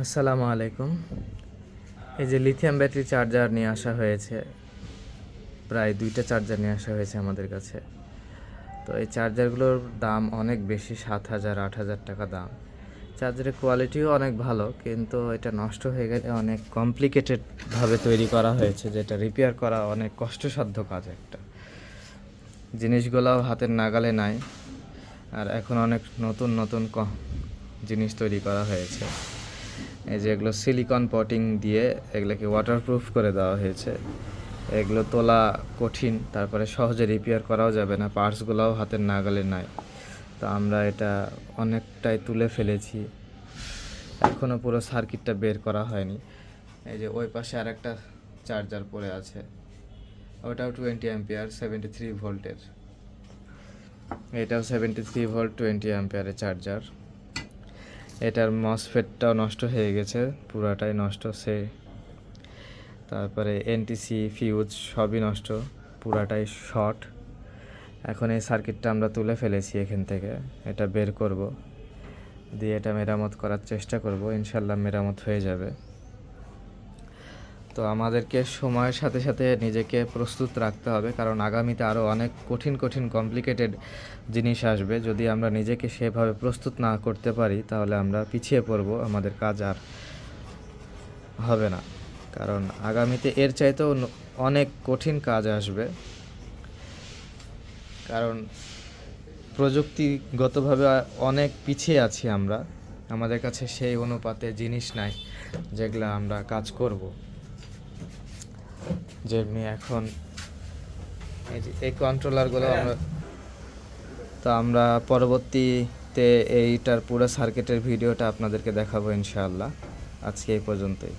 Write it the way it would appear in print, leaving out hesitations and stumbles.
আসসালামু আলাইকুম। এই যে লিথিয়াম ব্যাটারি চার্জার নিয়ে আসা হয়েছে, প্রায় 2টা চার্জার নিয়ে আসা হয়েছে আমাদের কাছে। তো এই চার্জারগুলোর দাম অনেক বেশি, 7,000-8,000 টাকা দাম। চার্জারের কোয়ালিটিও অনেক ভালো, কিন্তু এটা নষ্ট হয়ে গেলে অনেক কমপ্লিকেটেডভাবে তৈরি করা হয়েছে, যেটা রিপেয়ার করা অনেক কষ্টসাধ্য কাজ একটা। জিনিসগুলোও হাতের নাগালে নাই, আর এখন অনেক নতুন নতুন জিনিস তৈরি করা হয়েছে। এই যে এগুলো সিলিকন পটিং দিয়ে এগুলোকে ওয়াটারপ্রুফ করে দেওয়া হয়েছে। এগুলো তোলা কঠিন, তারপরে সহজে রিপেয়ার করাও যাবে না, পার্টসগুলোও হাতের নাগালে নাই। তো আমরা এটা অনেকটাই তুলে ফেলেছি, এখনও পুরো সার্কিটটা বের করা হয়নি। এই যে ওই পাশে আর একটা চার্জার পড়ে আছে, ওটাও 20 অ্যাম্পিয়ার 73 ভোল্টের। এটাও 73 ভোল্ট 20 অ্যাম্পিয়ারের চার্জার। এটার মসফেটটাও নষ্ট হয়ে গেছে, পুরাটাই নষ্ট। তারপরে এনটিসি ফিউজ সবই নষ্ট, পুরাটাই শর্ট। এখন এই সার্কিটটা আমরা তুলে ফেলেছি এখান থেকে, এটা বের করব, দিয়ে এটা মেরামত করার চেষ্টা করব, ইনশাল্লাহ মেরামত হয়ে যাবে। তো আমাদেরকে সময়ের সাথে সাথে নিজেকে প্রস্তুত রাখতে হবে, কারণ আগামীতে আরও অনেক কঠিন কঠিন কমপ্লিকেটেড জিনিস আসবে। যদি আমরা নিজেকে সেভাবে প্রস্তুত না করতে পারি, তাহলে আমরা পিছিয়ে পড়ব, আমাদের কাজ আর হবে না। কারণ আগামীতে এর চাইতেও অনেক কঠিন কাজ আসবে, কারণ প্রযুক্তিগতভাবে অনেক পিছিয়ে আছি আমরা। আমাদের কাছে সেই অনুপাতে জিনিস নাই যেগুলো আমরা কাজ করব। যেমনি এখন এই কন্ট্রোলারগুলো আমরা পরবর্তীতে এইটার পুরো সার্কিটের ভিডিওটা আপনাদেরকে দেখাবো ইনশাআল্লাহ। আজকে এই পর্যন্তই।